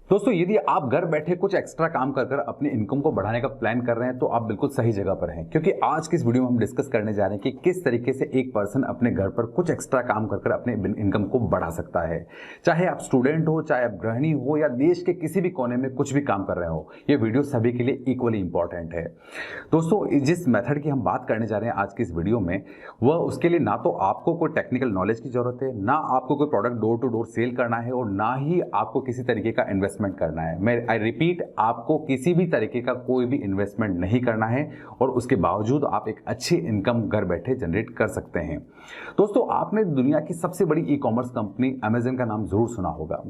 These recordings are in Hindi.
दोस्तों, यदि आप घर बैठे कुछ एक्स्ट्रा काम कर कर अपने इनकम को बढ़ाने का प्लान कर रहे हैं तो आप बिल्कुल सही जगह पर हैं, क्योंकि आज की इस वीडियो में हम डिस्कस करने जा रहे हैं कि किस तरीके से एक पर्सन अपने घर पर कुछ एक्स्ट्रा काम कर कर अपने इनकम को बढ़ा सकता है। चाहे आप स्टूडेंट हो, चाहे आप गृहिणी हो, या देश के किसी भी कोने में कुछ भी काम कर रहे हो, ये वीडियो सभी के लिए इक्वली इंपॉर्टेंट है। दोस्तों, जिस मेथड की हम बात करने जा रहे हैं आज की इस वीडियो में, वह उसके लिए ना तो आपको कोई टेक्निकल नॉलेज की जरूरत है, ना आपको कोई product door to door sale करना है, और ना ही आपको किसी तरीके का इन्वेस्टमेंट करना है। मैं आई रिपीट, आपको किसी भी तरीके का कोई भी इन्वेस्टमेंट नहीं करना है, और उसके बावजूद आप एक अच्छी इनकम घर बैठे जनरेट कर सकते हैं। दोस्तों, आपने दुनिया की सबसे बड़ी ई कॉमर्स कंपनी अमेजन का नाम जरूर सुना होगा।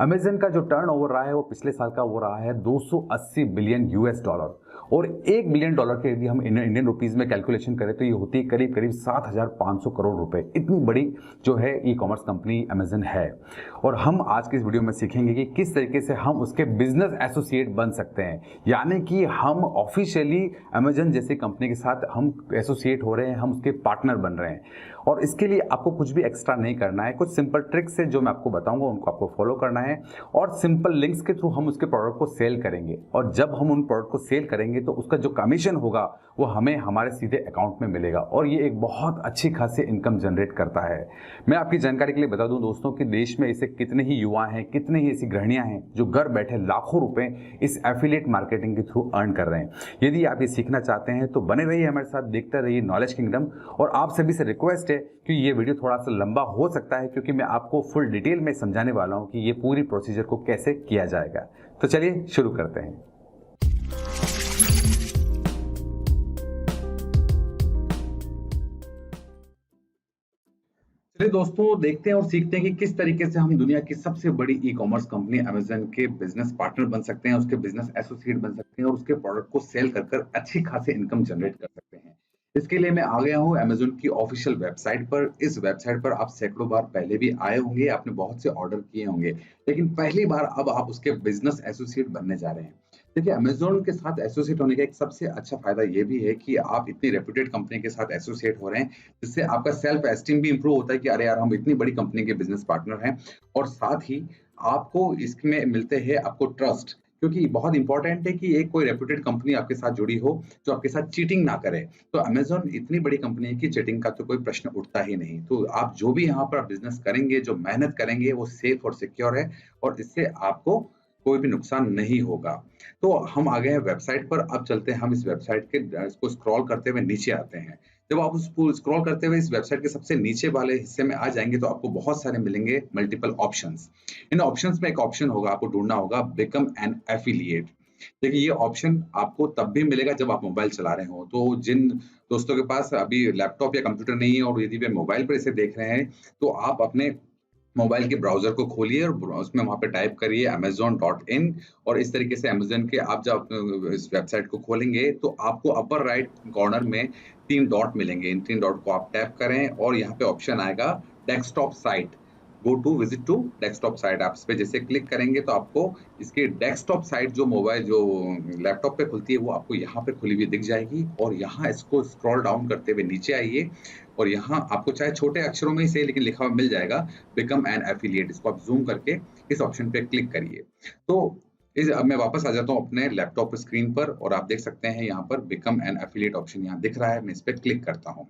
अमेजन का जो टर्नओवर रहा है वो पिछले साल का वो रहा है 280 बिलियन यूएस डॉलर, और $1 बिलियन के यदि हम इंडियन रुपीस में कैलकुलेशन करें तो ये होती है करीब करीब 7,500 करोड़ रुपए। इतनी बड़ी जो है ई कॉमर्स कंपनी अमेजन है। और हम आज की इस वीडियो में सीखेंगे कि किस तरीके से हम उसके बिजनेस एसोसिएट बन सकते हैं, यानी कि हम ऑफिशियली अमेजन जैसी कंपनी के साथ हम एसोसिएट हो रहे हैं, हम उसके पार्टनर बन रहे हैं। और इसके लिए आपको कुछ भी एक्स्ट्रा नहीं करना है, कुछ सिंपल ट्रिक्स है जो मैं आपको बताऊंगा, उनको आपको फॉलो करना है, और सिंपल लिंक्स के थ्रू हम उसके प्रोडक्ट को सेल करेंगे। और जब हम उन प्रोडक्ट को सेल करेंगे तो उसका जो कमीशन होगा वो हमें हमारे सीधे अकाउंट में मिलेगा, और ये एक बहुत अच्छी खासी इनकम जनरेट करता है। मैं आपकी जानकारी के लिए बता दूं दोस्तों कि देश में ऐसे कितने ही युवा हैं, कितने ही ऐसी गृहिणियां हैं जो घर बैठे लाखों रुपए इस एफिलिएट मार्केटिंग के थ्रू अर्न कर रहे हैं। यदि आप ये सीखना चाहते हैं तो बने रहिए हमारे साथ, देखते रहिए नॉलेज किंगडम। और आप सभी से रिक्वेस्ट है कि ये वीडियो थोड़ा सा लंबा हो सकता है, क्योंकि मैं आपको फुल डिटेल में समझाने वाला हूं कि ये पूरी प्रोसीजर को कैसे किया जाएगा। तो चलिए शुरू करते हैं। चलिए दोस्तों, देखते हैं और सीखते हैं कि किस तरीके से हम दुनिया की सबसे बड़ी ई कॉमर्स कंपनी अमेजन के बिजनेस पार्टनर बन सकते हैं, उसके बिजनेस एसोसिएट बन सकते हैं, और उसके प्रोडक्ट को सेल कर कर अच्छी खासी इनकम जनरेट कर सकते हैं। इसके लिए मैं आ गया हूँ अमेजन की ऑफिशियल वेबसाइट पर। इस वेबसाइट पर आप सैकड़ों बार पहले भी आए होंगे, आपने बहुत से ऑर्डर किए होंगे, लेकिन पहली बार अब आप उसके बिजनेस एसोसिएट बनने जा रहे हैं। देखिए, अमेज़न के साथ एसोसिएट होने का एक सबसे अच्छा फ़ायदा ये भी है कि आप इतनी रेप्यूटेड कंपनी के साथ एसोसिएट हो रहे हैं, जिससे आपका सेल्फ एस्टीम भी इम्प्रूव होता है कि अरे यार, हम इतनी बड़ी कंपनी के बिज़नेस पार्टनर हैं। और साथ ही आपको इसमें मिलते हैं आपको ट्रस्ट, क्योंकि बहुत इंपॉर्टेंट है कि एक कोई रेप्यूटेड कंपनी आपके साथ जुड़ी हो, जो आपके साथ चीटिंग ना करे। तो अमेज़न इतनी बड़ी कंपनी है कि चीटिंग का तो कोई प्रश्न उठता ही नहीं। तो आप जो भी यहाँ पर बिज़नेस करेंगे, जो मेहनत करेंगे, वो सेफ और सिक्योर है, और इससे आपको कोई भी नुकसान नहीं होगा। तो हम आ गए हैं वेबसाइट पर। अब चलते हैं हम इस वेबसाइट के इसको स्क्रॉल करते हुए नीचे आते हैं। जब आप उसको स्क्रॉल करते हुए इस वेबसाइट के सबसे नीचे वाले हिस्से में आ जाएँगे तो आपको बहुत सारे मिलेंगे मल्टीपल ऑप्शंस। इन ऑप्शंस में एक ऑप्शन होगा, आपको ढूँढना होगा बिकम एन एफिलिएट। देखिए, ये ऑप्शन आपको तब भी मिलेगा जब आप मोबाइल चला रहे हों। तो जिन दोस्तों के पास अभी लैपटॉप या कंप्यूटर नहीं है और यदि वे मोबाइल पर इसे देख रहे हैं, तो आप अपने मोबाइल के ब्राउज़र को खोलिए और उसमें वहाँ पे टाइप करिए amazon.in। और इस तरीके से अमेज़न के आप जब इस वेबसाइट को खोलेंगे तो आपको अपर राइट कॉर्नर में 3 डॉट मिलेंगे। इन 3 डॉट को आप टैप करें और यहाँ पे ऑप्शन आएगा desktop site. Go to visit to desktop site. आप इस पे जैसे क्लिक करेंगे तो आपको इसकी डेस्कटॉप साइट जो लैपटॉप पे खुलती है वो आपको यहाँ पे खुली हुई दिख जाएगी। और यहाँ इसको स्क्रॉल डाउन करते हुए नीचे आइए, और यहाँ आपको चाहे छोटे अक्षरों में ही सही लेकिन लिखा हुआ मिल जाएगा बिकम एन एफिलिएट। इसको आप ज़ूम करके इस ऑप्शन पे क्लिक करिए। तो अब मैं वापस आ जाता हूँ अपने लैपटॉप स्क्रीन पर, और आप देख सकते हैं यहाँ पर बिकम एन एफिलिएट ऑप्शन यहाँ दिख रहा है। मैं इस पे क्लिक करता हूँ।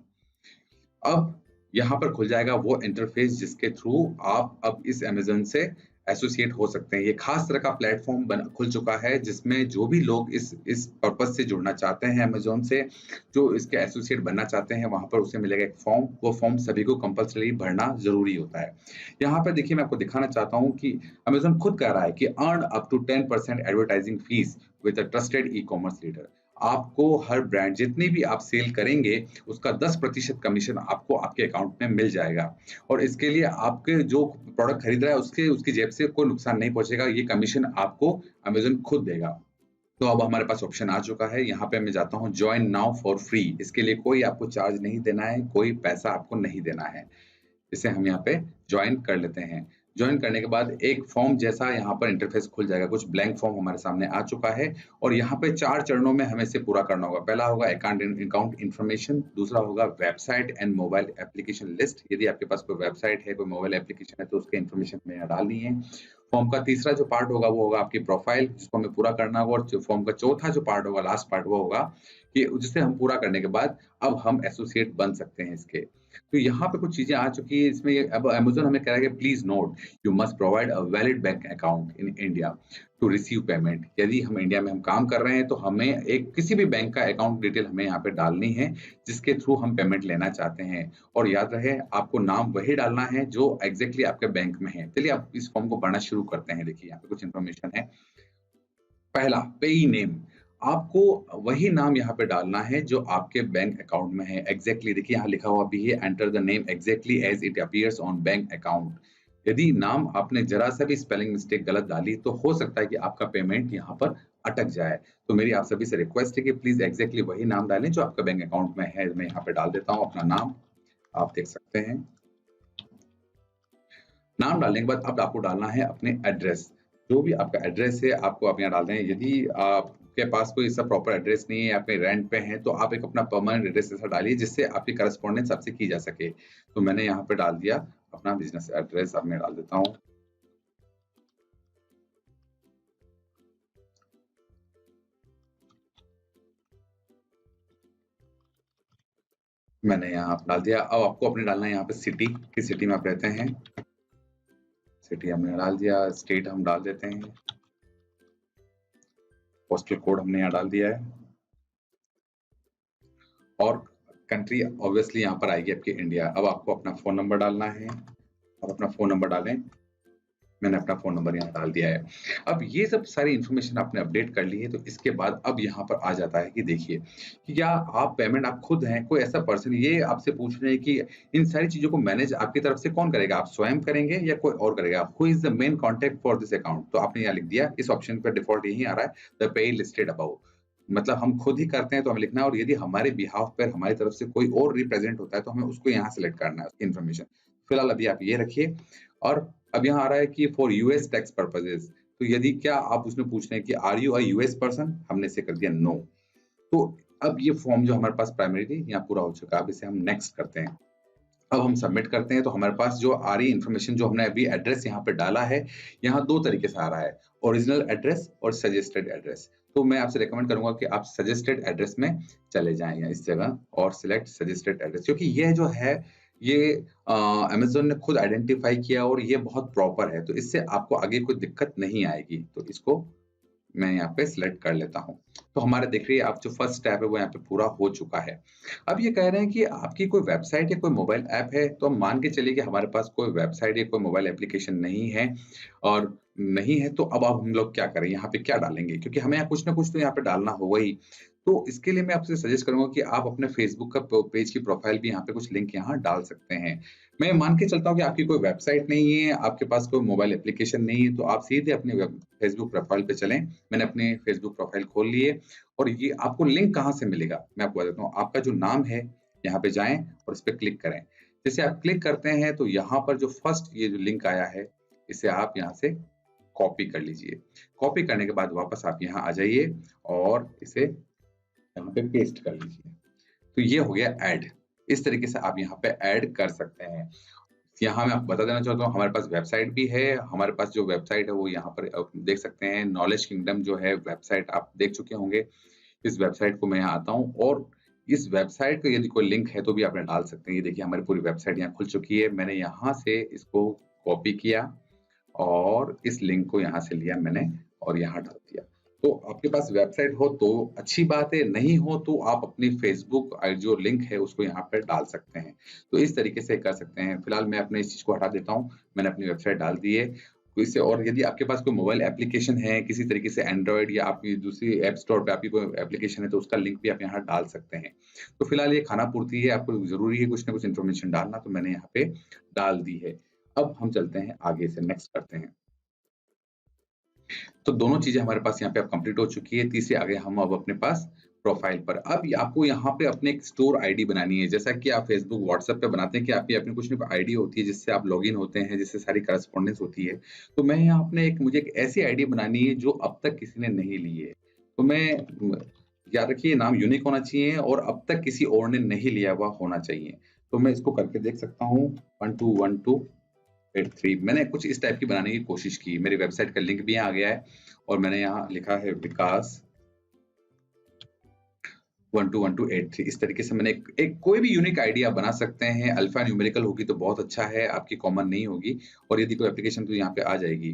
अब यहाँ पर खुल जाएगा वो इंटरफेस जिसके थ्रू आप अब इस अमेज़न से एसोसिएट हो सकते हैं। ये खास तरह का प्लेटफ़ॉर्म खुल चुका है, जिसमें जो भी लोग इस पर्पज़ से जुड़ना चाहते हैं अमेज़न से, जो इसके एसोसिएट बनना चाहते हैं, वहाँ पर उसे मिलेगा एक फ़ॉर्म। वो फ़ॉर्म सभी को कंपल्सरी भरना ज़रूरी होता है। यहाँ पे देखिए, मैं आपको दिखाना चाहता हूँ कि अमेज़न खुद कह रहा है कि earn up to 10% advertising fees with a trusted e-commerce leader. आपको हर ब्रांड जितनी भी आप सेल करेंगे, उसका 10% कमीशन आपको आपके अकाउंट में मिल जाएगा। और इसके लिए आपके जो प्रोडक्ट खरीद रहा है उसकी जेब से कोई नुकसान नहीं पहुँचेगा। ये कमीशन आपको अमेज़न खुद देगा। तो अब हमारे पास ऑप्शन आ चुका है। यहाँ पे मैं जाता हूँ जॉइन नाउ फॉर फ्री। इसके लिए कोई आपको चार्ज नहीं देना है, कोई पैसा आपको नहीं देना है। इसे हम यहाँ पे जॉइन कर लेते हैं। जॉइन करने के बाद एक फॉर्म जैसा यहाँ पर इंटरफेस खुल जाएगा। कुछ ब्लैंक फॉर्म हमारे सामने आ चुका है, और यहाँ पे 4 चरणों में हमें इसे पूरा करना होगा। पहला होगा अकाउंट इन्फॉर्मेशन, दूसरा होगा website and mobile application list. यदि आपके पास कोई वेबसाइट है, कोई मोबाइल एप्लीकेशन है तो उसके इन्फॉर्मेशन हमें यहाँ डालनी है। फॉर्म का तीसरा जो पार्ट होगा वो होगा आपकी प्रोफाइल, जिसको हमें पूरा करना होगा, और जो फॉर्म का चौथा जो पार्ट होगा, लास्ट पार्ट, वो होगा कि जिसे हम पूरा करने के बाद अब हम एसोसिएट बन सकते हैं इसके। तो यहाँ पे कुछ चीज़ें आ चुकी है इसमें। अब अमेज़न हमें कह रहा है कि please note you must provide a valid bank account in India to receive payment. यदि हम इंडिया में हम काम कर रहे हैं तो हमें एक किसी भी बैंक का अकाउंट डिटेल हमें यहाँ पे डालनी है जिसके थ्रू हम पेमेंट लेना चाहते हैं। और याद रहे आपको नाम वही डालना है जो एग्ज़ैक्टली आपके बैंक में है। चलिए आप इस फॉर्म को पढ़ना शुरू करते हैं। देखिए यहाँ पे कुछ इन्फॉर्मेशन है। पहला, पेई नेम, आपको वही नाम यहाँ पे डालना है जो आपके बैंक अकाउंट में है। एग्जैक्टली देखिए यहाँ लिखा हुआ भी है, enter the name exactly as it appears on bank account. यदि नाम आपने जरा सा भी स्पेलिंग मिस्टेक गलत डाली तो हो सकता है कि आपका पेमेंट यहाँ पर अटक जाए। तो मेरी आप सभी से रिक्वेस्ट है कि प्लीज एग्जैक्टली वही नाम डालें जो आपका बैंक अकाउंट में है। मैं यहाँ पे डाल देता हूँ अपना नाम, आप देख सकते हैं। नाम डालने के बाद अब आपको डालना है अपने एड्रेस। जो भी आपका एड्रेस है आपको आप यहाँ डाल दें। यदि आपके पास कोई ऐसा प्रॉपर एड्रेस नहीं है, आप कहीं रेंट पे हैं, तो आप एक अपना परमानेंट एड्रेस ऐसा डालिए जिससे आपकी करस्पॉन्डेंस आपसे की जा सके। तो मैंने यहाँ पे डाल दिया अपना बिजनेस एड्रेस। अब मैं डाल देता हूँ, मैंने यहाँ डाल दिया। अब आपको अपने डालना है यहाँ पे सिटी, किस सिटी में आप रहते हैं। सिटी हमने डाल दिया। स्टेट हम डाल देते हैं। पोस्टल कोड हमने यहाँ डाल दिया है। और कंट्री ऑब्वियसली यहाँ पर आएगी आपकी इंडिया। अब आपको अपना फोन नंबर डालना है। अब अपना फोन नंबर डालें। मैंने अपना फोन नंबर यहाँ डाल दिया है। अब ये सब सारी इन्फॉर्मेशन आपने अपडेट कर ली है, तो इसके बाद अब यहाँ पर आ जाता है कि देखिए कि क्या आप पेमेंट आप खुद हैं, कोई ऐसा पर्सन ये आपसे पूछ रहे हैं कि इन सारी चीजों को मैनेज आपकी तरफ से कौन करेगा, आप स्वयं करेंगे या कोई और करेगा, who is the main contact for this account. तो आपने यहाँ लिख दिया, इस ऑप्शन पर डिफॉल्ट यही आ रहा है, द पे लिस्टेड अबव। मतलब हम खुद ही करते हैं तो हमें लिखना है, और यदि हमारे बिहाफ पर हमारी तरफ से कोई और रिप्रेजेंट होता है तो हमें उसको यहाँ सेलेक्ट करना है, उसकी इन्फॉर्मेशन। फिलहाल अभी आप ये रखिए। और अब यहाँ आ रहा है कि फॉर यूएस टैक्स पर्पसेस, तो यदि क्या आप उसमें पूछ रहे हैं कि are you a US person, हमने इसे कर दिया नो। तो अब ये फॉर्म जो हमारे पास प्राइमरी यहाँ पूरा हो चुका है। अब इसे हम नेक्स्ट करते हैं। अब हम सबमिट करते हैं तो हमारे पास जो आ रही इन्फॉर्मेशन, जो हमने अभी एड्रेस यहाँ पे डाला है, यहाँ दो तरीके से आ रहा है, ओरिजिनल एड्रेस और सजेस्टेड एड्रेस। तो मैं आपसे रिकमेंड करूंगा कि आप सजेस्टेड एड्रेस में चले जाएं या इस जगह और सिलेक्ट सजेस्टेड एड्रेस, क्योंकि ये जो है ये अमेज़न ने खुद आइडेंटिफाई किया और ये बहुत प्रॉपर है, तो इससे आपको आगे कोई दिक्कत नहीं आएगी। तो इसको मैं यहाँ पे सिलेक्ट कर लेता हूँ। तो हमारे देख रही है आप जो फर्स्ट स्टेप है वो यहाँ पे पूरा हो चुका है। अब ये कह रहे हैं कि आपकी कोई वेबसाइट या कोई मोबाइल ऐप है, तो हम मान के चलिए कि हमारे पास कोई वेबसाइट या कोई मोबाइल एप्लीकेशन नहीं है। और नहीं है तो अब हम लोग क्या करें, यहाँ पे क्या डालेंगे, क्योंकि हमें यहाँ कुछ ना कुछ तो यहाँ पे डालना होगा ही। तो इसके लिए मैं आपसे सजेस्ट करूंगा कि आप अपने फेसबुक का पेज की प्रोफाइल भी यहाँ पे कुछ लिंक यहाँ डाल सकते हैं। मैं मान के चलता हूँ कि आपकी कोई वेबसाइट नहीं है, आपके पास कोई मोबाइल एप्लीकेशन नहीं है, तो आप सीधे अपने फेसबुक प्रोफाइल पे चलें। मैंने अपने फेसबुक प्रोफाइल खोल लिए, और ये आपको लिंक कहाँ से मिलेगा मैं आपको बता देता हूँ। आपका जो नाम है यहाँ पे जाएं और इस पे क्लिक करें। जैसे आप क्लिक करते हैं तो यहाँ पर जो फर्स्ट ये जो लिंक आया है, इसे आप यहाँ से कॉपी कर लीजिए। कॉपी करने के बाद वापस आप यहाँ आ जाइए और इसे यहाँ पे पेस्ट कर लीजिए। तो ये हो गया ऐड। इस तरीके से आप यहाँ पे ऐड कर सकते हैं। यहाँ मैं आपको बता देना चाहता हूँ, हमारे पास वेबसाइट भी है। हमारे पास जो वेबसाइट है वो यहाँ पर आप देख सकते हैं, नॉलेज किंगडम जो है वेबसाइट आप देख चुके होंगे। इस वेबसाइट को मैं यहाँ आता हूँ, और इस वेबसाइट का यदि कोई लिंक है तो भी आप यहाँ डाल सकते हैं। ये देखिए हमारी पूरी वेबसाइट यहाँ खुल चुकी है। मैंने यहाँ से इसको कॉपी किया और इस लिंक को यहाँ से लिया मैंने और यहाँ डाल दिया। तो आपके पास वेबसाइट हो तो अच्छी बात है, नहीं हो तो आप अपनी फेसबुक जो लिंक है उसको यहाँ पर डाल सकते हैं। तो इस तरीके से कर सकते हैं। फिलहाल मैं अपने इस चीज को हटा देता हूँ। मैंने अपनी वेबसाइट डाल दी है। तो इससे, और यदि आपके पास कोई मोबाइल एप्लीकेशन है किसी तरीके से, एंड्रॉइड या आपकी दूसरी ऐप स्टोर पे आपकी कोई एप्लीकेशन है, तो उसका लिंक भी आप यहाँ डाल सकते हैं। तो फिलहाल ये खाना पूर्ति है, आपको जरूरी है कुछ ना कुछ इन्फॉर्मेशन डालना, तो मैंने यहाँ पे डाल दी है। अब हम चलते हैं आगे से, नेक्स्ट करते हैं। तो दोनों चीजें हमारे पास यहाँ पे अब कंप्लीट हो चुकी है। तीसरे आगे हम अब अपने पास प्रोफाइल पर, अब आपको यहाँ पे अपने एक स्टोर आईडी बनानी है। जैसा कि आप फेसबुक व्हाट्सएप पे बनाते हैं कि आपकी अपनी कुछ ना कुछ आईडी होती है जिससे आप लॉगिन होते हैं, जिससे सारी करस्पॉन्डेंस होती है। तो मैं यहाँ अपने मुझे एक ऐसी आईडी बनानी है जो अब तक किसी ने नहीं ली है। तो मैं याद रखिए नाम यूनिक होना चाहिए और अब तक किसी और ने नहीं लिया हुआ होना चाहिए। तो मैं इसको करके देख सकता हूँ, 1212 83 मैंने कुछ इस टाइप की बनाने की कोशिश की। मेरी वेबसाइट का लिंक भी यहाँ आ गया है और मैंने यहाँ लिखा है विकास 121283। इस तरीके से मैंने एक कोई भी यूनिक आइडिया बना सकते हैं। अल्फा न्यूमेरिकल होगी तो बहुत अच्छा है, आपकी कॉमन नहीं होगी और यदि कोई एप्लीकेशन तो यहाँ पे आ जाएगी।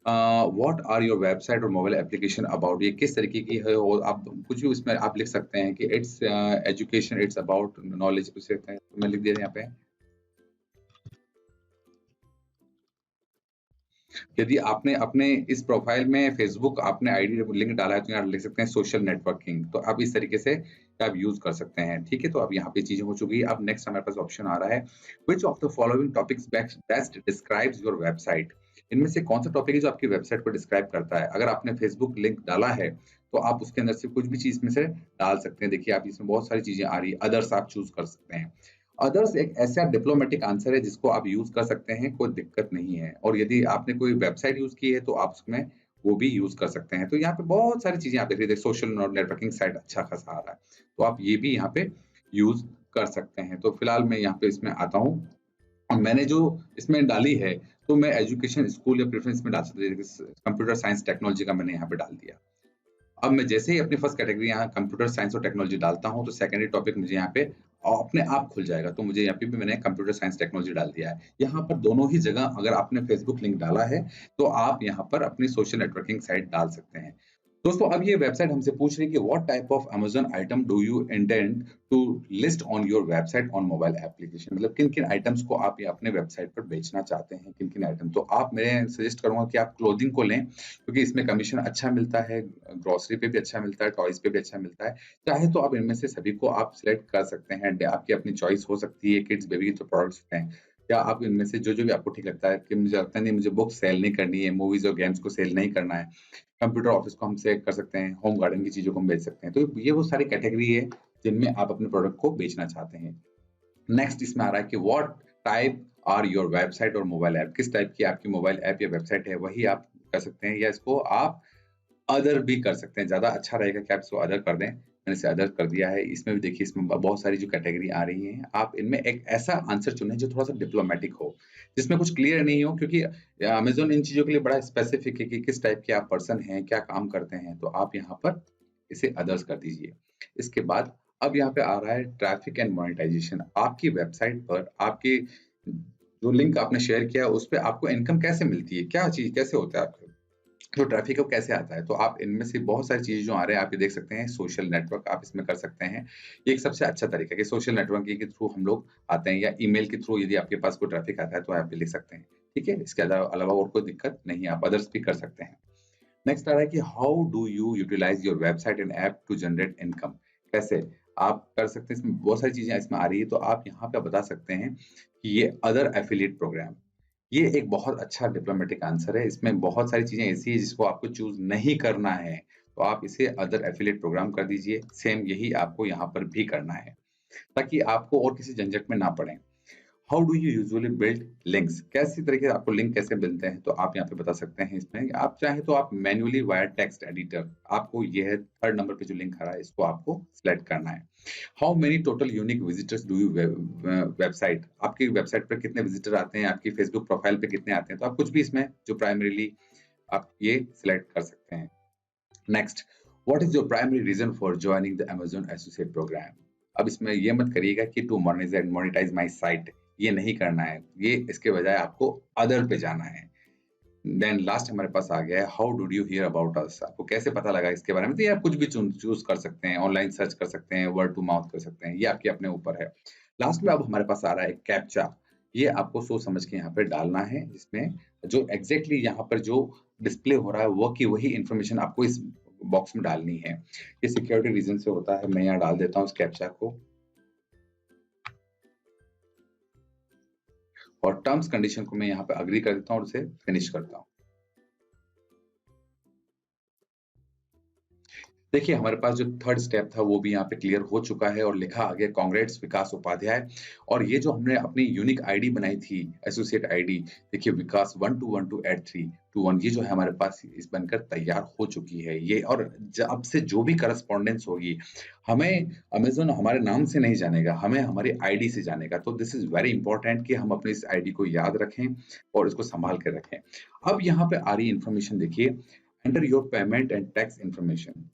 व्हाट आर योर वेबसाइट और मोबाइल एप्लीकेशन अबाउट, ये किस तरीके की है और आप कुछ भी उसमें आप लिख सकते हैं कि it's education, it's about knowledge, कुछ सकते हैं तो मैं लिख दिया यहाँ पे। यदि आपने अपने इस प्रोफाइल में फेसबुक आपने आईडी लिंक डाला है तो यहाँ लिख सकते हैं सोशल नेटवर्किंग, तो आप इस तरीके से आप यूज कर सकते हैं। ठीक है, तो अब यहाँ पे चीजें हो चुकी है। अब नेक्स्ट हमारे पास ऑप्शन आ रहा है, which of the following topics best describes your website. इनमें से कौन सा टॉपिक है जो आपकी वेबसाइट को डिस्क्राइब करता है। अगर आपने फेसबुक लिंक डाला है तो आप उसके अंदर से कुछ भी चीज में से डाल सकते हैं। देखिए आप इसमें बहुत सारी चीजें आ रही है, अदर्स आप चूज कर सकते हैं। अदर्स एक ऐसा डिप्लोमेटिक आंसर है जिसको आप यूज कर सकते हैं, कोई दिक्कत नहीं है। और यदि आपने कोई वेबसाइट यूज की है तो आप उसमें वो भी यूज कर सकते हैं। तो यहाँ पे बहुत सारी चीजें आप देख रहे हैं, सोशल नेटवर्किंग साइट अच्छा खासा आ रहा है, तो आप ये भी यहाँ पे यूज कर सकते हैं। तो फिलहाल मैं यहाँ पे इसमें आता हूँ और मैंने जो इसमें डाली है तो मैं एजुकेशन, स्कूल या प्रेफरेंस में डाल सकते हैं। कंप्यूटर साइंस टेक्नोलॉजी का मैंने यहाँ पे डाल दिया। अब मैं जैसे ही अपनी फर्स्ट कैटेगरी यहाँ कंप्यूटर साइंस और टेक्नोलॉजी डालता हूँ तो सेकेंडरी टॉपिक मुझे यहाँ पे अपने आप खुल जाएगा। तो मुझे यहाँ पे भी मैंने कंप्यूटर साइंस टेक्नोलॉजी डाल दिया है। यहाँ पर दोनों ही जगह अगर आपने फेसबुक लिंक डाला है तो आप यहाँ पर अपनी सोशल नेटवर्किंग साइट डाल सकते हैं। दोस्तों अब ये वेबसाइट हमसे पूछ रही है कि what type of Amazon item do you intend to list on your website on mobile application, मतलब किन-किन आइटम्स को आप ये अपने वेबसाइट पर बेचना चाहते हैं, किन-किन आइटम। तो आप मैं सजेस्ट करूँगा कि आप क्लोथिंग को लें क्योंकि इसमें कमीशन अच्छा मिलता है, ग्रोसरी पे भी अच्छा मिलता है, टॉयज़ पे भी अच्छा मिलता है। चाहे तो आप इनमें से सभी को आप सिलेक्ट कर सकते हैं, आपकी अपनी चॉइस हो सकती है। किड्स बेबी के जो प्रोडक्ट्स हैं या आप इनमें से जो-जो भी आपको ठीक लगता है कि मुझे लगता है नहीं मुझे बुक सेल नहीं करनी है, मूवीज़ और गेम्स को सेल नहीं करना है। कंप्यूटर ऑफिस को हम सेलेक्ट कर सकते हैं, होम गार्डन की चीज़ों को हम बेच सकते हैं। तो ये वो सारी कैटेगरी है जिनमें आप अपने प्रोडक्ट को बेचना चाहते हैं। नेक्स्ट इसमें आ रहा है कि what type are your website और मोबाइल ऐप, किस टाइप की आपकी मोबाइल ऐप या वेबसाइट है वही आप कर सकते हैं या इसको आप अदर भी कर सकते हैं। ज़्यादा अच्छा रहेगा कि आप इसको अदर कर दें। मैंने इसे अदर कर दिया है। इसमें भी देखिए इसमें बहुत सारी जो कैटेगरी आ रही हैं, आप इनमें एक ऐसा आंसर चुनें जो थोड़ा-सा डिप्लोमैटिक हो, जिसमें कुछ क्लियर नहीं हो क्योंकि अमेज़न इन चीज़ों के लिए बड़ा स्पेसिफिक है कि किस टाइप के आप पर्सन हैं, क्या काम करते हैं, तो आप यहाँ पर इसे अदर्स कर दीजिए। इसके बाद अब यहाँ पे आ रहा है ट्रैफिक एंड मोनेटाइजेशन। आपकी वेबसाइट पर आपके जो लिंक आपने शेयर किया है, उस पे आपको इनकम कैसे मिलती है? क्या चीज़ कैसे होता है आपका जो ट्रैफिक है वो कैसे आता है? तो आप इनमें से बहुत सारी चीज़ें जो आ रहे हैं, आप ये देख सकते हैं। सोशल नेटवर्क आप इसमें कर सकते हैं। ये एक सबसे अच्छा तरीका है कि सोशल नेटवर्किंग के थ्रू हम लोग आते हैं या ईमेल के थ्रू यदि आपके पास कोई ट्रैफिक आता है तो आप ये लिख सकते हैं। ठीक है? इसके अलावा और कोई दिक्कत नहीं है, आप अदर्स भी कर सकते हैं। नेक्स्ट आ रहा है कि how do you utilize your website and app to generate income, कैसे आप कर सकते हैं। इसमें बहुत सारी चीजें इसमें आ रही है तो आप यहाँ पे बता सकते हैं कि ये अदर एफिलिएट प्रोग्राम, ये एक बहुत अच्छा डिप्लोमेटिक आंसर है। इसमें बहुत सारी चीजें ऐसी है जिसको आपको चूज नहीं करना है तो आप इसे अदर एफिलिएट प्रोग्राम कर दीजिए। सेम यही आपको यहाँ पर भी करना है ताकि आपको और किसी झंझट में ना पड़े। How do you usually build links, कैसी तरीके से आपको लिंक कैसे मिलते हैं तो आप यहाँ पे बता सकते हैं। इसमें आप चाहे तो आप मैन्युअली वाया टेक्स्ट एडिटर, आपको ये है थर्ड नंबर पे जो लिंक आ रहा है इसको आपको सिलेक्ट करना है। How many total unique visitors do you website, आपकी वेबसाइट पर कितने विजिटर आते हैं, आपकी फेसबुक प्रोफाइल पे कितने आते हैं, तो आप कुछ भी इसमें जो प्राइमरीली आप ये सिलेक्ट कर सकते हैं। Next, what is your primary reason for joining the Amazon associate program. अब इसमें ये मत करिएगा कि टू मोनेटाइज माय साइट, ये नहीं करना है। ये इसके बजाय आपको अदर पे जाना है। देन लास्ट हमारे पास आ गया है how did you here about us, आपको कैसे पता लगा इसके बारे में। तो ये आप कुछ भी चूज कर सकते हैं, ऑनलाइन सर्च कर सकते हैं, वर्ड टू माउथ कर सकते हैं, ये आपके अपने ऊपर है। लास्ट में अब हमारे पास आ रहा है कैप्चा, ये आपको सोच समझ के यहाँ पे डालना है जिसमें जो एग्जैक्टली यहाँ पर जो डिस्प्ले हो रहा है वो की वही इंफॉर्मेशन आपको इस बॉक्स में डालनी है। ये सिक्योरिटी रीजन से होता है। मैं यहाँ डाल देता हूँ इस कैप्चा को और टर्म्स कंडीशन को मैं यहाँ पे अग्री कर देता हूँ और उसे फिनिश करता हूँ। देखिए, हमारे पास जो थर्ड स्टेप था वो भी यहाँ पे क्लियर हो चुका है और लिखा आ गया कांग्रेट्स विकास उपाध्याय। और ये जो हमने अपनी यूनिक आईडी बनाई थी, एसोसिएट आईडी, देखिए विकास 1212@321 ये जो है हमारे पास इस बनकर तैयार हो चुकी है। ये और अब से जो भी करस्पॉन्डेंस होगी, हमें अमेज़न हमारे नाम से नहीं जानेगा, हमें हमारी आईडी से जानेगा। तो दिस इज़ वेरी इंपॉर्टेंट कि हम अपनी इस आईडी को याद रखें और इसको सँभाल के रखें। अब यहाँ पे आ रही इन्फॉर्मेशन देखिए, enter your payment and tax information.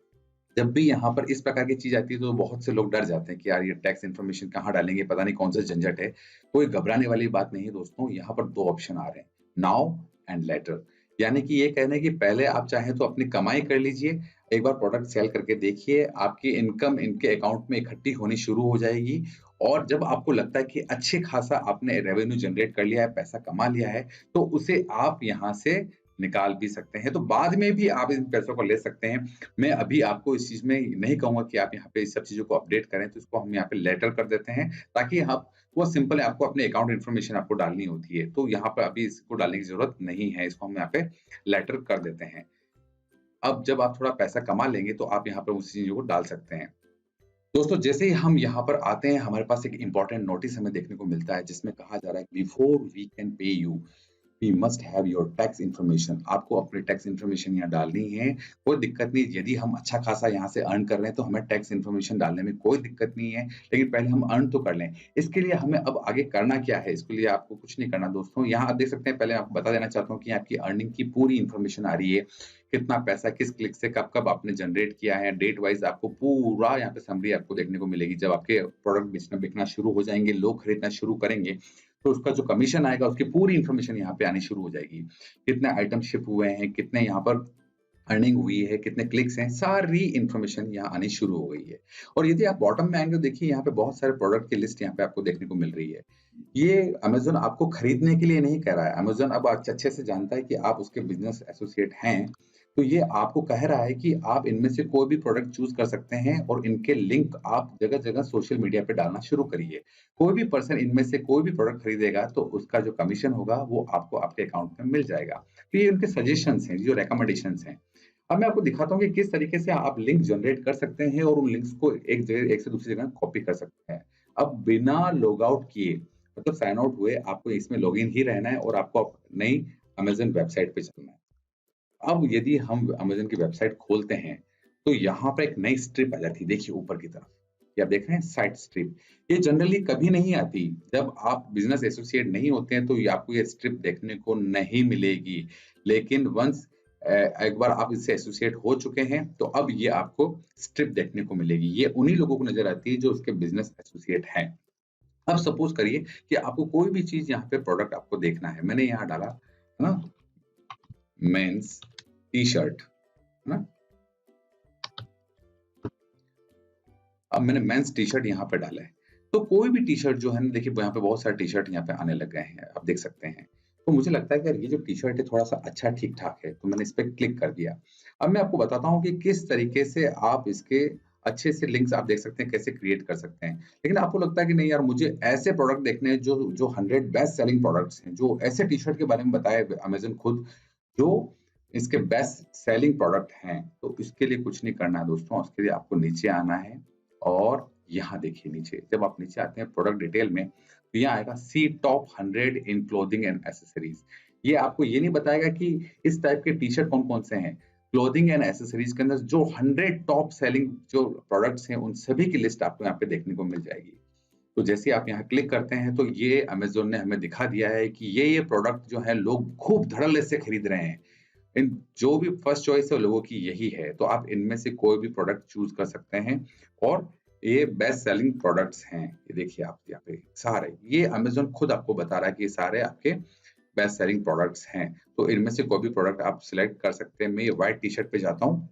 जब भी यहाँ पर इस प्रकार की चीज़ आती है तो बहुत से लोग डर जाते हैं कि यार ये टैक्स इन्फॉर्मेशन कहाँ डालेंगे, पता नहीं कौन सा झंझट है। कोई घबराने वाली बात नहीं है दोस्तों, यहाँ पर 2 ऑप्शन आ रहे हैं, नाउ एंड लेटर। यानी कि ये कहना है कि पहले आप चाहें तो अपनी कमाई कर लीजिए, एक बार प्रोडक्ट सेल करके देखिए, आपकी इनकम इनके अकाउंट में इकट्ठी होनी शुरू हो जाएगी और जब आपको लगता है कि अच्छे खासा आपने रेवेन्यू जनरेट कर लिया है, पैसा कमा लिया है, तो उसे आप यहाँ से निकाल भी सकते हैं। तो बाद में भी आप इन पैसों को ले सकते हैं। मैं अभी आपको इस चीज़ में नहीं कहूँगा कि आप यहाँ पे इस सब चीज़ों को अपडेट करें, तो इसको हम यहाँ पे लेटर कर देते हैं, ताकि आप वो सिंपल है, आपको अपने अकाउंट इन्फॉर्मेशन आपको डालनी होती है, तो यहाँ पे अभी इसको डालने की ज़रूरत नहीं है, इसको हम यहाँ पे लेटर कर देते हैं। अब जब आप थोड़ा पैसा कमा लेंगे, तो आप यहाँ पे उस चीज़ों को डाल सकते हैं। दोस्तों, जैसे ही हम यहाँ पर आते हैं, हमारे पास एक इम्पोर्टेंट नोटिस हमें देखने को मिलता है, जिसमें कहा जा रहा है, before we can pay you we must have your tax information. आपको अपनी टैक्स इन्फॉर्मेशन यहाँ डालनी है। कोई दिक्कत नहीं, यदि हम अच्छा खासा यहाँ से अर्न कर रहे हैं तो हमें टैक्स इन्फॉर्मेशन डालने में कोई दिक्कत नहीं है, लेकिन पहले हम अर्न तो कर लें। इसके लिए हमें अब आगे करना क्या है, इसके लिए आपको कुछ नहीं करना दोस्तों। यहाँ आप देख सकते हैं, पहले आपको बता देना चाहता हूँ कि आपकी अर्निंग की पूरी इन्फॉर्मेशन आ रही है, कितना पैसा किस क्लिक से कब कब आपने जनरेट किया है, डेट वाइज आपको पूरा यहाँ पे समरी आपको देखने को मिलेगी। जब आपके प्रोडक्ट बेचना बिकना शुरू हो जाएंगे, लोग खरीदना शुरू करेंगे, तो उसका जो कमीशन आएगा, उसकी पूरी इन्फॉर्मेशन यहाँ पे आनी शुरू हो जाएगी। कितने आइटम शिप हुए हैं, कितने यहाँ पर अर्निंग हुई है, कितने क्लिक्स हैं, सारी इन्फॉर्मेशन यहाँ आनी शुरू हो गई है। और यदि आप बॉटम में आएँगे तो देखिए यहाँ पे बहुत सारे प्रोडक्ट की लिस्ट यहाँ पे आपको देखने को मिल रही है। ये अमेज़न आपको खरीदने के लिए नहीं कह रहा है। अमेज़न अब अच्छे से जानता है कि आप उसके बिज़नेस एसोसिएट हैं, तो ये आपको कह रहा है कि आप इनमें से कोई भी प्रोडक्ट चूज़ कर सकते हैं और इनके लिंक आप जगह-जगह सोशल मीडिया पे डालना शुरू करिए। कोई भी पर्सन इनमें से कोई भी प्रोडक्ट खरीदेगा तो उसका जो कमीशन होगा वो आपको आपके अकाउंट में मिल जाएगा। तो ये उनके सजेशंस हैं, जो रिकमेंडेशंस हैं। अब मैं आपको दिखाता हूँ कि किस तरीके से आप लिंक जनरेट कर सकते हैं और उन लिंक्स को एक से दूसरी जगह कॉपी कर सकते हैं। अब बिना लॉग आउट किए, मतलब साइन आउट हुए, आपको इसमें लॉगिन ही रहना है और आपको नई अमेज़न वेबसाइट पे चलना है। अब यदि हम अमेज़न की वेबसाइट खोलते हैं, तो यहाँ पे एक नई स्ट्रिप आ जाती है, देखिए ऊपर की तरफ। ये आप देख रहे हैं, साइट स्ट्रिप। ये जनरली कभी नहीं आती। जब आप बिज़नेस एसोसिएट नहीं होते हैं, तो ये आपको ये स्ट्रिप देखने को नहीं मिलेगी। लेकिन वन्स एक बार आप इससे एसोसिएट हो चुके हैं, तो अब ये आपको स्ट्रिप देखने को मिलेगी। ये उन्हीं लोगों को नज़र आती है जो उसके बिज़नेस एसोसिएट हैं। अब सपोज़ करिए कि आपको कोई भी चीज़ यहाँ पे प्रोडक्ट आपको देखना है। मैंने यहाँ डाला, है ना, मेंस टी-शर्ट, है ना? अब मैंने मेंस टी-शर्ट यहाँ पे डाला है। तो कोई भी टी-शर्ट जो है ना, देखिए यहाँ पे बहुत सारे टी-शर्ट यहाँ पे आने लग गए हैं, आप देख सकते हैं। तो मुझे लगता है कि यार ये जो टी-शर्ट है थोड़ा-सा अच्छा ठीक-ठाक है, तो मैंने इस पे क्लिक कर दिया। अब मैं आपको बताता हूँ कि किस तरीके से आप इसके अच्छे से लिंक्स आप देख सकते हैं, कैसे क्रिएट कर सकते हैं। लेकिन आपको लगता है कि नहीं यार, मुझे ऐसे प्रोडक्ट देखने हैं जो जो 100 बेस्ट सेलिंग प्रोडक्ट्स हैं, जो ऐसे टी-शर्ट के बारे में बताए अमेज़न खुद, जो इसके बेस्ट सेलिंग प्रोडक्ट हैं। तो इसके लिए कुछ नहीं करना है दोस्तों, उसके लिए आपको नीचे आना है और यहाँ देखिए नीचे, जब आप नीचे आते हैं प्रोडक्ट डिटेल में, तो यहाँ आएगा see top 100 in clothing and accessories. ये आपको ये नहीं बताएगा कि इस टाइप के टी-शर्ट कौन-कौन से हैं। क्लोथिंग एंड एक्सेसरीज के अंदर जो 100 टॉप सेलिंग जो प्रोडक्ट्स हैं, उन सभी की लिस्ट आपको यहाँ पे देखने को मिल जाएगी। तो जैसे ही आप यहाँ क्लिक करते हैं, तो ये अमेज़न ने हमें दिखा दिया है कि ये प्रोडक्ट जो है लोग खूब धड़ल्ले से खरीद रहे हैं। इन जो भी फर्स्ट चॉइस है लोगों की यही है, तो आप इनमें से कोई भी प्रोडक्ट चूज़ कर सकते हैं और ये बेस्ट सेलिंग प्रोडक्ट्स हैं। ये देखिए आप यहाँ पे सारे, ये अमेज़न खुद आपको बता रहा है कि ये सारे आपके बेस्ट सेलिंग प्रोडक्ट्स हैं। तो इनमें से कोई भी प्रोडक्ट आप सिलेक्ट कर सकते हैं। मैं ये व्हाइट टी-शर्ट पे जाता हूँ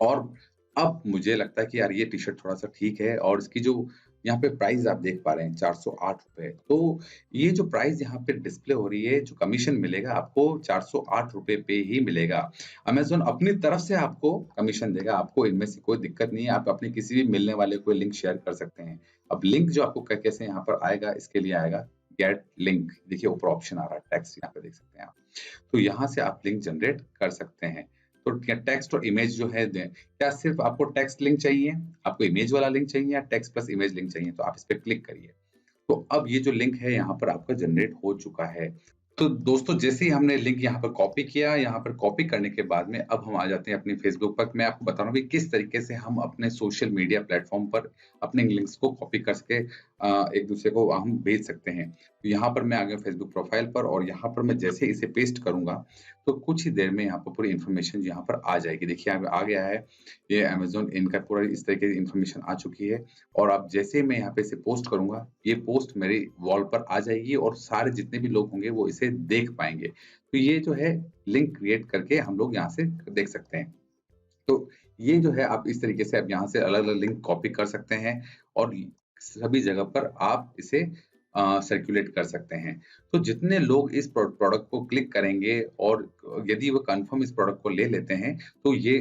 और अब मुझे लगता है कि यार ये टी-शर्ट थोड़ा-सा ठीक है और इसकी जो यहाँ पे प्राइस आप देख पा रहे हैं, ₹408। तो ये जो प्राइस यहाँ पे डिस्प्ले हो रही है, जो कमीशन मिलेगा आपको ₹408 पे ही मिलेगा। अमेज़न अपनी तरफ से आपको कमीशन देगा, आपको इनमें से कोई दिक्कत नहीं है। आप अपने किसी भी मिलने वाले को लिंक शेयर कर सकते हैं। अब लिंक जो आपको क कैसे यहाँ पर आएगा, इसके लिए आएगा गेट लिंक। देखिए ऊपर ऑप्शन आ रहा है, टेक्स्ट यहाँ पे देख सकते हैं आप। तो यहाँ से आप लिंक जनरेट कर सकते हैं। तो क्या टेक्स्ट और इमेज जो है दें, क्या सिर्फ आपको टेक्स्ट लिंक चाहिए, आपको इमेज वाला लिंक चाहिए या टेक्स्ट प्लस इमेज लिंक चाहिए? तो आप इस पे क्लिक करिए। तो अब ये जो लिंक है यहाँ पर आपका जनरेट हो चुका है। तो दोस्तों जैसे ही हमने लिंक यहाँ पर कॉपी किया, यहाँ पर कॉपी करने के बाद में अब हम आ जाते हैं अपनी फेसबुक पर। मैं आपको बता रहा हूँ कि किस तरीके से हम अपने सोशल मीडिया प्लेटफ़ॉर्म पर अपने लिंक्स को कॉपी कर सके एक-दूसरे को हम भेज सकते हैं। तो यहाँ पर मैं आ गया फेसबुक प्रोफ़ाइल पर और यहाँ पर मैं जैसे इसे पेस्ट करूँगा, तो कुछ ही देर में यहाँ पर पूरी इन्फॉर्मेशन यहाँ पर आ जाएगी। देखिए यहाँ पे आ गया है, ये अमेज़न इनका पूरा इस तरीके की इन्फॉर्मेशन आ चुकी है और अब जैसे ही मैं यहाँ पे इसे पोस्ट करूँगा, ये पोस्ट मेरी वॉल पर आ जाएगी और सारे जितने भी लोग होंगे वो इसे देख पाएँगे। तो ये जो है लिंक क्रिएट करके हम लोग यहाँ से देख सकते हैं। तो ये जो है आप इस तरीके से आप यहाँ से अलग-अलग लिंक कॉपी कर सकते हैं और सभी जगह पर आप इसे सर्कुलेट कर सकते हैं। तो जितने लोग इस प्रोडक्ट को क्लिक करेंगे और यदि वो कन्फर्म इस प्रोडक्ट को ले लेते हैं, तो ये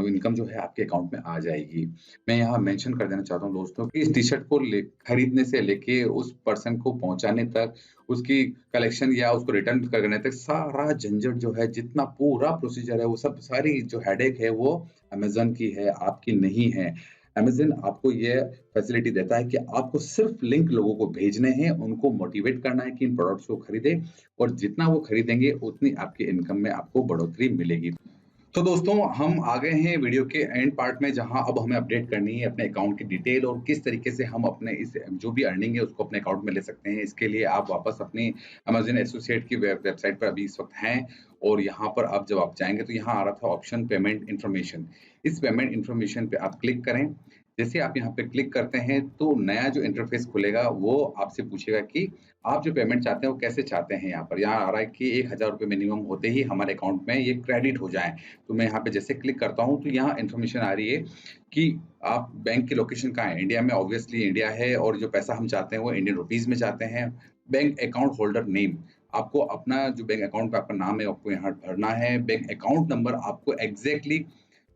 इनकम जो है आपके अकाउंट में आ जाएगी। मैं यहाँ मेंशन कर देना चाहता हूँ दोस्तों कि इस टी-शर्ट को खरीदने से लेके उस पर्सन को पहुँचाने तक, उसकी कलेक्शन या उसको रिटर्न करने तक सारा झंझट जो है, जितना पूरा प्रोसीजर है, वो सब सारी जो हेडेक है वो अमेज़न की है, आपकी नहीं है। अमेज़न आपको ये फैसिलिटी देता है कि आपको सिर्फ़ लिंक लोगों को भेजने हैं, उनको मोटिवेट करना है कि इन प्रोडक्ट्स को खरीदें और जितना वो खरीदेंगे, उतनी आपकी इनकम में आपको बढ़ोतरी मिलेगी। तो दोस्तों हम आ गए हैं वीडियो के एंड पार्ट में, जहां अब हमें अपडेट करनी है अपने अकाउंट की डिटेल और किस तरीके से हम अपने इस जो भी अर्निंग है उसको अपने अकाउंट में ले सकते हैं। इसके लिए आप वापस अपनी अमेज़न एसोसिएट की वेबसाइट पर अभी इस वक्त हैं और यहाँ पर अब जब आप जाएंगे तो यहाँ आ रहा था ऑप्शन पेमेंट इन्फॉर्मेशन। इस पेमेंट इन्फॉर्मेशन पे आप क्लिक करें। जैसे आप यहाँ पे क्लिक करते हैं तो नया जो इंटरफेस खुलेगा वो आपसे पूछेगा कि आप जो पेमेंट चाहते हैं वो कैसे चाहते हैं। यहाँ आ रहा है कि 1000 रुपये मिनिमम होते ही हमारे अकाउंट में ये क्रेडिट हो जाएं। तो मैं यहाँ पे जैसे क्लिक करता हूँ तो यहाँ इन्फॉर्मेशन आ रही है कि आप बैंक की लोकेशन कहाँ है। इंडिया में ऑब्वियसली इंडिया है और जो पैसा हम चाहते हैं वो इंडियन रुपीज में चाहते हैं। बैंक अकाउंट होल्डर नेम, आपको अपना जो बैंक अकाउंट पे आपका नाम है आपको यहाँ भरना है। बैंक अकाउंट नंबर आपको एग्जैक्टली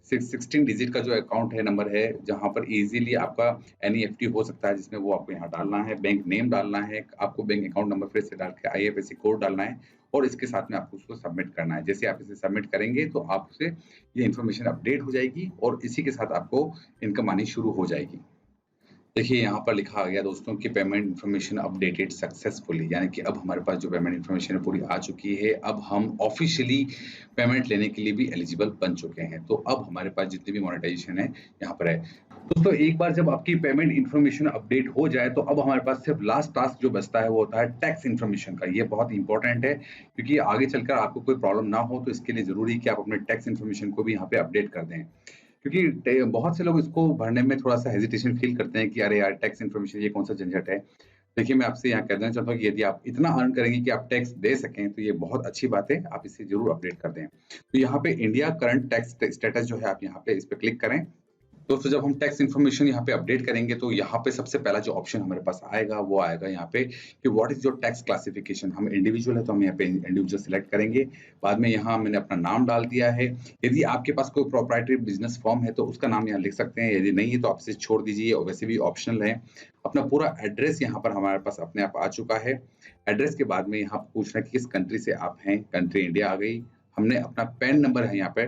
16 डिजिट का जो अकाउंट है नंबर है, जहाँ पर इजीली आपका एनईएफटी हो सकता है, जिसमें वो आपको यहाँ डालना है। बैंक नेम डालना है, आपको बैंक अकाउंट नंबर फिर से डाल के आईएफएससी कोड डालना है और इसके साथ में आपको उसको सबमिट करना है। जैसे आप इसे सबमिट करेंगे तो आपसे ये इन्फॉर्मेशन अपडेट हो जाएगी और इसी के साथ आपको इनकम आनी शुरू हो जाएगी। देखिए यहाँ पर लिखा आ गया दोस्तों कि पेमेंट इन्फॉर्मेशन अपडेटेड सक्सेसफुली, यानी कि अब हमारे पास जो पेमेंट इन्फॉर्मेशन है पूरी आ चुकी है। अब हम ऑफिशियली पेमेंट लेने के लिए भी एलिजिबल बन चुके हैं। तो अब हमारे पास जितनी भी मोनेटाइजेशन है यहाँ पर है। दोस्तों एक बार जब आपकी पेमेंट इन्फॉर्मेशन अपडेट हो जाए तो अब हमारे पास सिर्फ लास्ट टास्क जो बचता है वो होता है टैक्स इन्फॉर्मेशन का। ये बहुत इंपॉर्टेंट है क्योंकि आगे चलकर आपको कोई प्रॉब्लम ना हो, तो इसके लिए जरूरी है कि आप अपने टैक्स इन्फॉर्मेशन को भी यहाँ पे अपडेट कर दें। क्योंकि बहुत से लोग इसको भरने में थोड़ा-सा हेजिटेशन फ़ील करते हैं कि अरे यार टैक्स इन्फॉर्मेशन ये कौन-सा झंझट है। देखिए मैं आपसे यहाँ कह देना चाहता हूँ कि यदि आप इतना अर्न करेंगे कि आप टैक्स दे सकें तो ये बहुत अच्छी बात है, आप इसे ज़रूर अपडेट कर दें। तो यहाँ पे इंडिया करंट टैक्स स्टेटस जो है आप यहाँ पे इस पे क्लिक करें। दोस्तों जब हम टैक्स इन्फॉर्मेशन यहाँ पे अपडेट करेंगे तो यहाँ पे सबसे पहला जो ऑप्शन हमारे पास आएगा वो आएगा यहाँ पे कि what is your tax classification. हम इंडिविजुअल है तो हम यहाँ पे इंडिविजुअल सिलेक्ट करेंगे। बाद में यहाँ मैंने अपना नाम डाल दिया है। यदि आपके पास कोई प्रोप्राइटरी बिजनेस फॉर्म है तो उसका नाम यहाँ लिख सकते हैं, यदि नहीं है तो आप इसे छोड़ दीजिए और वैसे भी ऑप्शनल है। अपना पूरा एड्रेस यहाँ पर हमारे पास अपने आप आ चुका है। एड्रेस के बाद में यहाँ पूछना कि किस कंट्री से आप हैं, कंट्री इंडिया आ गई। हमने अपना पैन नंबर है यहाँ पे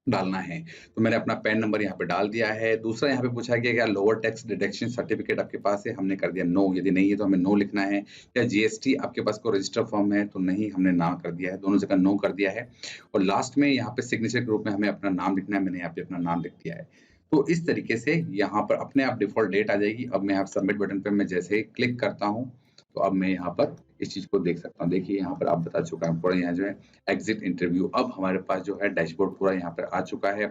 डालना है, तो मैंने अपना पैन नंबर यहाँ पे डाल दिया है। दूसरा यहाँ पे पूछा गया क्या लोअर टैक्स डिडक्शन सर्टिफिकेट आपके पास है, हमने कर दिया नो। यदि नहीं है तो हमें नो लिखना है। या जीएसटी आपके पास कोई रजिस्टर फॉर्म है तो नहीं, हमने ना कर दिया है। दोनों जगह नो कर दिया है। और लास्ट में यहाँ पे सिग्नेचर के रूप में हमें अपना नाम लिखना है। मैंने यहाँ पे अपना नाम लिख दिया है। तो इस तरीके से यहाँ पर अपने आप डिफॉल्ट डेट आ जाएगी। अब मैं यहाँ सबमिट बटन पे मैं जैसे ही क्लिक करता हूँ तो अब मैं यहाँ पर इस चीज को देख सकता हूँ। देखिए यहाँ पर आप बता चुका है पूरा, यहाँ जो है एग्जिट इंटरव्यू। अब हमारे पास जो है डैशबोर्ड पूरा यहाँ पर आ चुका है।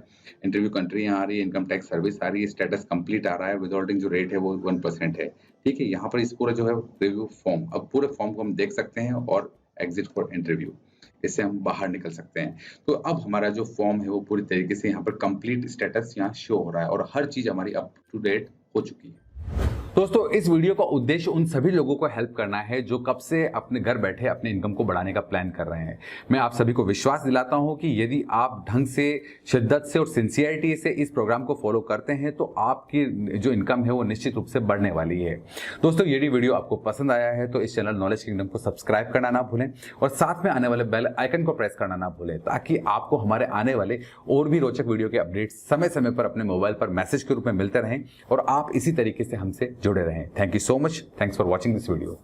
इंटरव्यू कंट्री यहाँ आ रही है, इनकम टैक्स सर्विस आ रही है, स्टेटस कंप्लीट आ रहा है, विदआउटिंग जो रेट है वो 1% है। ठीक है, यहाँ पर इस पूरा जो है रिव्यू फॉर्म, अब पूरे फॉर्म को हम देख सकते हैं और एग्जिट फॉर इंटरव्यू, इससे हम बाहर निकल सकते हैं। तो अब हमारा जो फॉर्म है वो पूरी तरीके से यहाँ पर कंप्लीट स्टेटस यहाँ शो हो रहा है और हर चीज हमारी अप टू डेट हो चुकी है। दोस्तों इस वीडियो का उद्देश्य उन सभी लोगों को हेल्प करना है जो कब से अपने घर बैठे अपने इनकम को बढ़ाने का प्लान कर रहे हैं। मैं आप सभी को विश्वास दिलाता हूं कि यदि आप ढंग से, शिद्दत से और सिंसियरिटी से इस प्रोग्राम को फॉलो करते हैं तो आपकी जो इनकम है वो निश्चित रूप से बढ़ने वाली है। दोस्तों यदि वीडियो आपको पसंद आया है तो इस चैनल नॉलेज किंगडम को सब्सक्राइब करना ना भूलें और साथ में आने वाले बेल आइकन को प्रेस करना ना भूलें, ताकि आपको हमारे आने वाले और भी रोचक वीडियो के अपडेट्स समय समय पर अपने मोबाइल पर मैसेज के रूप में मिलते रहें और आप इसी तरीके से हमसे जुड़े रहें। Thank you so much. Thanks for watching this video.